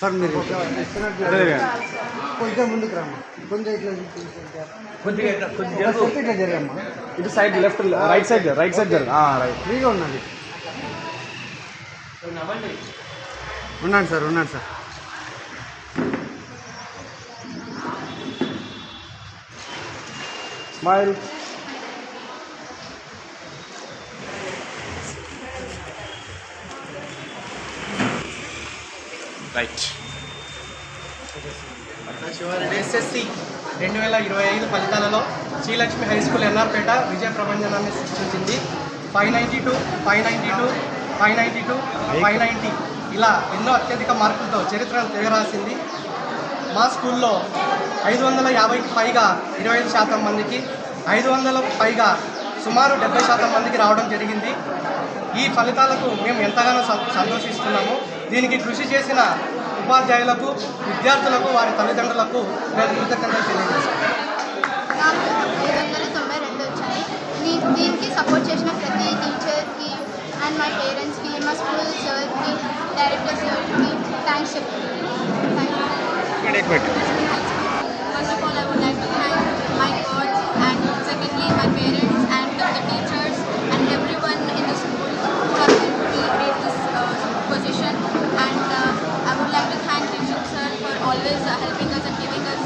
Sir మీరు కొంచెం ముందుకు రామ్మా, కొంచెం ఇట్లా కొద్దిగా జరగమ్మా. ఇటు side left right side right జరుగు. రైట్ ఫ్రీగా ఉన్నది. ఉన్నాను sir. Smile. Right. Shiva Reddy SSC 2025 ఫలితాలలో శ్రీలక్ష్మి హై స్కూల్ ఎన్ఆర్పేట విజయ ప్రభంజనాన్ని సృష్టించింది. 592, 592, 592, 590 ఇలా ఎన్నో అత్యధిక మార్కులతో చరిత్రను తిరగరాసింది. మా స్కూల్లో 550కి పైగా 25% మందికి, 500కు పైగా సుమారు 70% మందికి రావడం జరిగింది. ఈ ఫలితాలకు మేము ఎంతగానో సంతోషిస్తున్నాము. దీనికి కృషి చేసిన ఉపాధ్యాయులకు, విద్యార్థులకు, వారి తల్లిదండ్రులకు మేము కృతజ్ఞతలు తెలియజేస్తాం. నాకు 592 వచ్చాయి. దీనికి సపోర్ట్ చేసిన ప్రతి టీచర్కి అండ్ మై పేరెంట్స్కి, మా స్కూల్ సార్కి, డైరెక్టర్ సార్కి థ్యాంక్స్ చెప్తున్నాను. First of all, I would like to thank my God, and secondly my parents and the teachers and everyone in the school who have helped me reach this position. And I would like to thank Rishabh sir for always helping us and giving us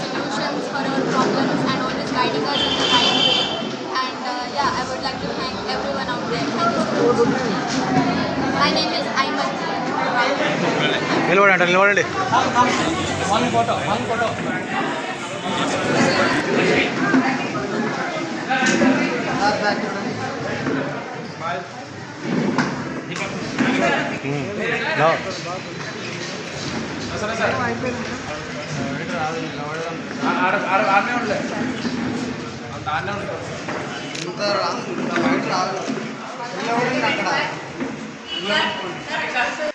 solutions for our problems and always guiding us in the right way. And I would like to thank everyone out there. Thank you so much. My name is Ayman. నిలబడండి. One photo అక్కడ